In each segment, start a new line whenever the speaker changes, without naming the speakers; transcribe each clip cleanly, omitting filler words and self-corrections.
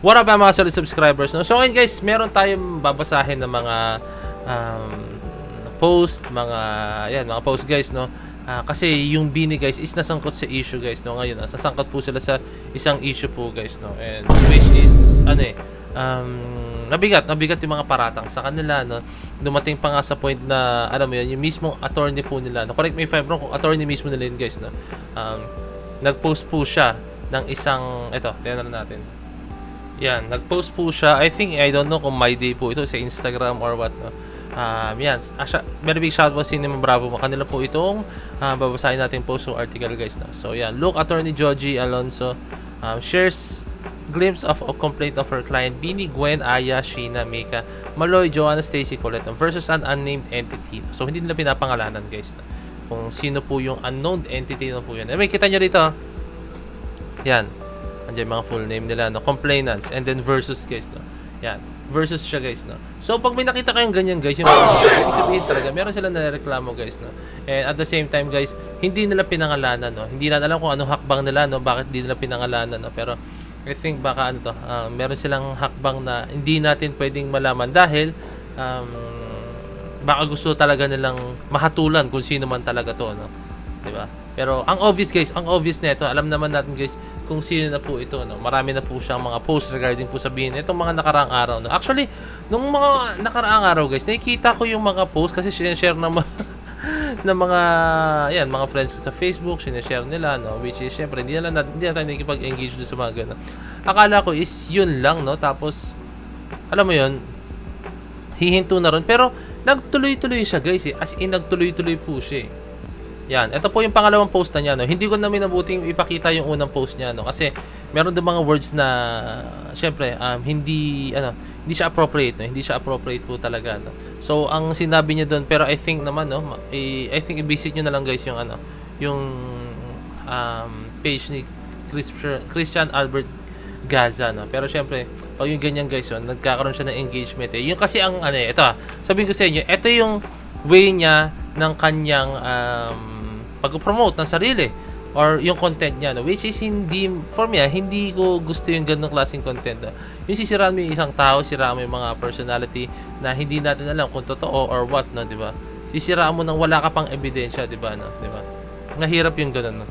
what up mga solid subscribers, no? So ngayon guys, meron tayong babasahin ng mga post, mga post guys, no? Kasi yung Bini guys is nasangkot sa issue guys, no? Ngayon, nasangkot po sila sa isang issue po guys, no? And which is, nabigat yung mga paratang sa kanila, no? Dumating pa nga sa point na, alam mo yun, yung mismong attorney po nila, no? Correct me if I'm wrong, kung attorney mismo nila yun guys, no? Nag-post po siya ng isang, ito, tingnan natin. Yan, nag-post po siya. I don't know kung my day po ito sa Instagram or what, no? Yan, very big shout out sa Cinema Bravo. Kanila po itong babasahin natin post yung article guys, no? So yan, look, Attorney Joji Alonso shares glimpse of a complaint of her client Bini, Gwen, Aya, Sheena, Mika, Maloy, Joanna, Stacy, Colette versus an unnamed entity. So hindi nila pinapangalanan guys, no? Kung sino po yung unknown entity na po yan. May kita nyo rito. Yan. Andiyan mga full name nila, no? Complainants. And then versus guys, no? Yan. Versus siya guys, no? So pag may nakita kayong ganyan guys, yung ibig sabihin talaga, meron sila nareklamo guys, no? And at the same time guys, hindi nila pinangalanan, no? Hindi na alam kung anong hakbang nila, no? Bakit hindi nila pinangalanan, no? Pero I think baka ano to, meron silang hakbang na hindi natin pwedeng malaman dahil baka gusto talaga nilang mahatulan kung sino man talaga to, no? Diba? Pero ang obvious guys, ang obvious nito, alam naman natin guys kung sino na po ito, no? Marami na po siyang mga posts regarding po sabihin itong mga nakaraang araw, no? Actually, nung mga nakaraang araw guys, nakikita ko yung mga posts kasi sinishare na ng mga mga friends ko sa Facebook, sinishare nila, no? Which is syempre hindi na tayo nakikipag-engage doon sa mga ganun. Akala ko is yun lang, no? Tapos alam mo yun, hihinto na ron, pero nagtuloy-tuloy siya guys, eh. As in nagtuloy-tuloy po siya, eh. Yan, ito po yung pangalawang post na niya, no. Hindi ko na minabuting ipakita yung unang post niya, no, kasi meron din mga words na syempre hindi siya appropriate, no. Hindi siya appropriate po talaga, no. So ang sinabi niya doon, pero I think naman, no, I think i-visit niyo na lang guys yung yung page ni Christian Albert Gaza, no. Pero syempre pag yung ganyan guys, yun, nagkakaroon siya ng engagement, eh. Yung kasi ang ito, sabihin ko sa inyo, ito yung way niya ng kanyang pag-promote ng sarili or yung content niya, no? Which is hindi, for me, hindi ko gusto yung ganung klaseng content, no? Yung sisiraan mo yung isang tao, sisiraan mo yung mga personality na hindi natin alam kung totoo or what, no, di ba? Sisiraan mo nang wala ka pang ebidensya, di ba, no? Di ba? Nahirap yung ganun, no?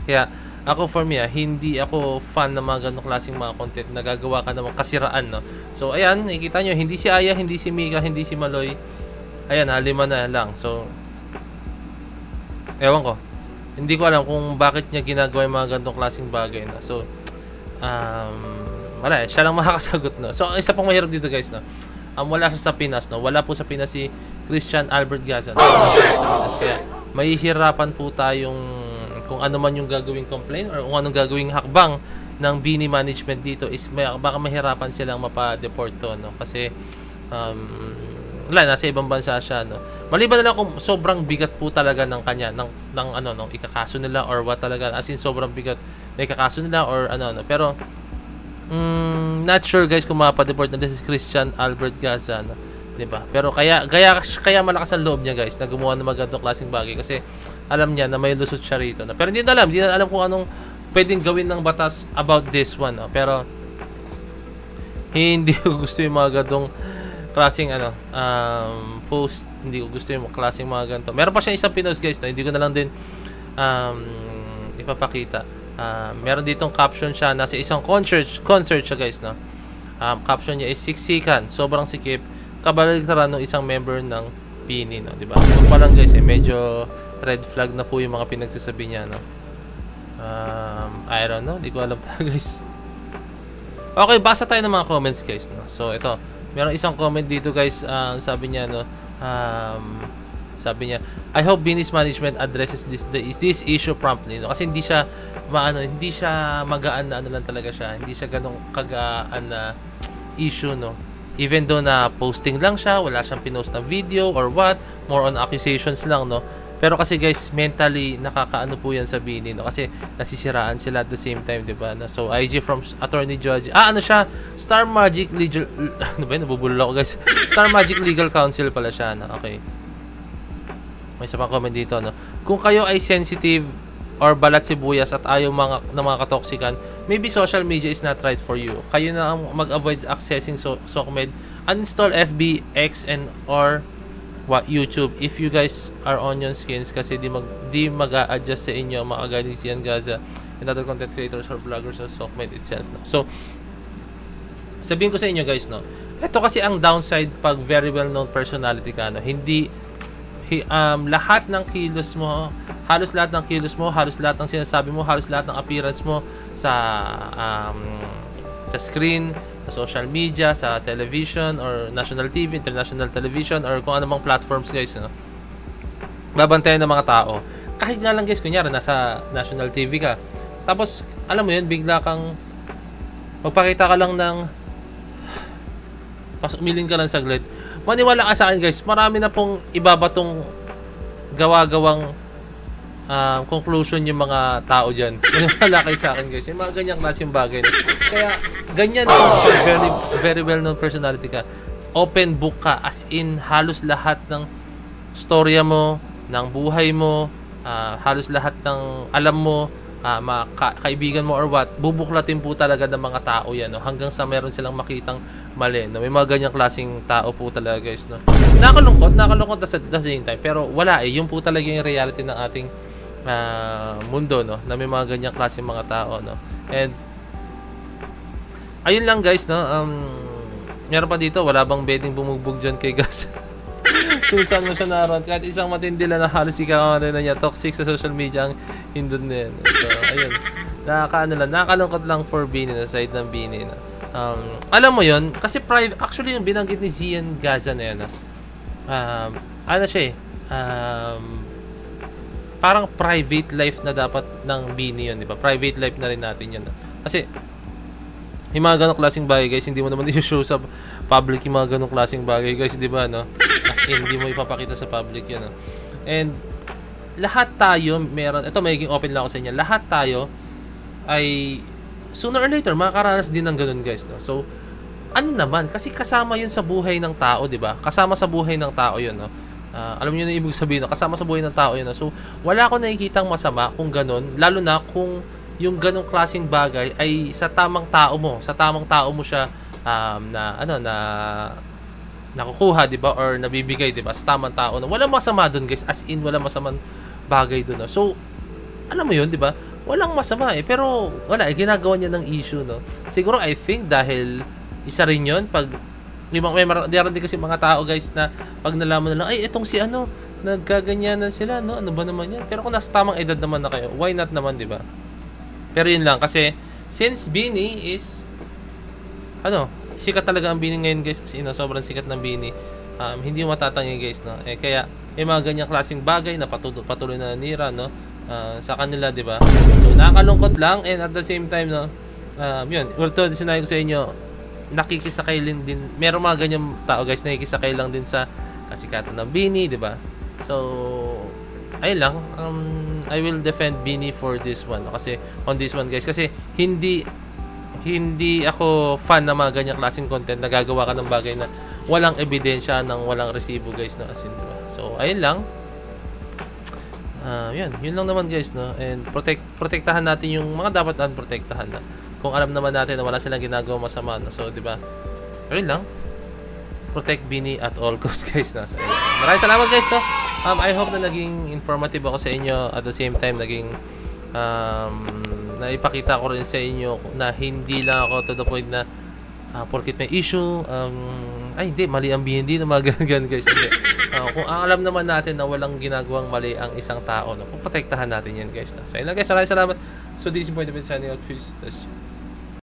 Kaya ako, for me, hindi ako fan ng mga ganung klaseng mga content na gagawa ka ng kasiraan, no? So ayan, nakikita nyo, hindi si Aya, hindi si Mika, hindi si Maloy. Ayan, 5 na lang. So ewan ko, hindi ko alam kung bakit niya ginagawa yung mga ganitong klaseng bagay, no? So wala, siya lang makakasagot, no? So isa pang mahirap dito guys, no? Wala siya sa Pinas, no? Wala po sa Pinas si Christian Albert Gaza, no? Sa Pinas, kaya mahihirapan po tayong kung ano man yung gagawing complaint or kung anong gagawing hakbang ng Bini management dito is baka mahirapan silang mapa-deport to, no? Kasi wala, nasa ibang bansa siya, no? Maliban na lang kung sobrang bigat po talaga ng kanya, ng ikakaso nila or what talaga, as in sobrang bigat na ikakaso nila or no? Pero not sure guys kung mapa-deport na si Christian Albert Gaza, no? Diba? Pero kaya malakas ang loob niya guys na gumawa ng magandang klaseng bagay kasi alam niya na may lusot siya rito, no? Pero hindi na alam kung anong pwedeng gawin ng batas about this one, no? Pero hindi ko gusto yung mga ganitong klaseng post, hindi ko gusto yung klaseng mga ganito. Meron pa siya isang pinost guys, no? Hindi ko na lang din ipapakita. Meron ditong caption siya, nasa isang concert siya guys, no? Caption niya is siksikan, sobrang sikip, kabaligtaran ng isang member ng Bini, no? Diba? So parang guys, medyo red flag na po yung mga pinagsasabi niya, no? I don't know, hindi ko alam talaga guys. Okay, basa tayo ng mga comments guys, no? So ito, meron isang comment dito guys, sabi niya, no, sabi niya, I hope Bini's management addresses this issue promptly, no? Kasi hindi siya magaan na lang talaga siya, hindi siya ganong kagaan na issue, no? Even though na posting lang siya, wala siyang pinost na video or what, more on accusations lang, no? Pero kasi guys, mentally nakakaano po yan sa Bini, no? Kasi nasisiraan sila at the same time, di ba? No? So IG from Attorney Judge, ano siya? Star Magic Legal, ano ba yun? Nabubulol ako guys. Star Magic Legal Counsel pala siya, no? Okay. May isa pang comment dito, no? Kung kayo ay sensitive or balat sibuyas at ayaw ng mga katoksikan, maybe social media is not right for you. Kayo na ang mag-avoid accessing SOCMED. Uninstall FB, X, and or YouTube if you guys are onion skins, kasi di mag-a-adjust sa inyo mga kagaya ni Zian Gaza and other content creators or vloggers of SOCMED itself, no? So sabihin ko sa inyo guys, no, ito kasi ang downside pag very well known personality ka, no. Lahat ng kilos mo, halos lahat ng kilos mo, halos lahat ng sinasabi mo, halos lahat ng appearance mo sa screen, sa social media, sa television or national TV, international television, or kung anumang platforms guys, no, babantayan ng mga tao. Kahit nga lang guys, kunyari nasa national TV ka, tapos alam mo yun, bigla kang magpakita ka lang ng umiling ka lang saglit, maniwala ka sa akin guys, marami na pong ibabatong gawa-gawang conclusion yung mga tao dyan. Maniwala kayo sa akin guys, yung mga ganyang klaseng bagay, no? Kaya ganyan, very, very well known personality ka, open book ka, as in halos lahat ng storya mo, ng buhay mo, halos lahat ng alam mo, mga kaibigan mo or what, bubuklatin po talaga ng mga tao yan, no? Hanggang sa meron silang makitang mali, no? May mga ganyang klaseng tao po talaga guys, no? Nakalungkot at the same time, pero wala yun po talaga yung reality ng ating mundo, no? Na may mga ganyang klaseng mga tao, no? And ayun lang guys, no? Meron pa dito, wala bang bedding bumugbog dyan kay Gas? Kung saan mo siya naroon, kahit isang matindi lang na halos ikaw na niya, toxic sa social media ang hindun na yan. So ayun, nakakalungkot lang for Bini, na side ng Bini, no? Alam mo yun, kasi actually yung binanggit ni Zian Gaza na yan, no? Ano siya parang private life na dapat ng Bini yun, di ba? Private life na rin natin yun, no? Kasi yung mga ganong klaseng bagay guys, hindi mo naman i-show sa public yung mga ganong klaseng bagay guys, di ba, no? As in, hindi mo ipapakita sa public yun, no? And lahat tayo meron, ito magiging open lang ako sa inyo, lahat tayo ay sooner or later makakaranas din ng ganun guys, no? So ano naman, kasi kasama yun sa buhay ng tao, di ba? Kasama sa buhay ng tao yun, no? Alam niyo na ibig sabihin, no? Kasama sa buhay ng tao yun, no? So wala akong nakikitang masama kung ganun, lalo na kung yung ganong klaseng bagay ay sa tamang tao mo siya nakukuha, di ba, or nabibigay, di ba, sa tamang tao, no? Walang masama doon guys, as in walang masamang bagay doon, no? So alam mo yun, di ba, walang masama pero wala, ginagawa niya ng issue, no? Siguro I think dahil isa rin yun, pag may din kasi mga tao guys na pag nalaman nila, ay itong si ano, nagkaganyanan sila, no? Ano ba naman yan? Pero kung nasa tamang edad naman na kayo, why not naman, di ba? Pero yun lang, kasi since Bini is sikat talaga ang Bini ngayon guys, as in, sobrang sikat ng Bini, hindi matatangi guys, no? Kaya may mga ganyang klaseng bagay na patuloy na nanira, no? Sa kanila, di ba? So nakakalungkot lang, and at the same time, no, yun, ulto sinabi ko sa inyo, nakikisakay din, meron mga ganyang tao guys, nakikisakay lang din sa kasikatan ng Bini, di ba? So ayun lang, I will defend Bini for this one, kasi on this one guys, kasi hindi ako fan ng mga ganyang klaseng content na gagawa ka ng bagay na walang ebidensya, ng walang resibo guys, no? As in, diba? So ayun lang, yun lang naman guys, no? And protektahan natin yung mga dapat natin protektahan, na kung alam naman natin na wala silang ginagawa masama, no? So diba, ayun lang, protect Bini at all costs guys, no? So, maraming salamat guys, no? I hope na naging informative ako sa inyo, at the same time naging naipakita ko rin sa inyo na hindi lang ako to the point na porket may issue, ay hindi, mali ang BND na mga ganyan guys. Hindi. Kung alam naman natin na walang ginagawang mali ang isang tao, no? Kung protektahan natin yan guys, no? So yun lang guys, maraming salamat. So this is Point of View signing out, peace.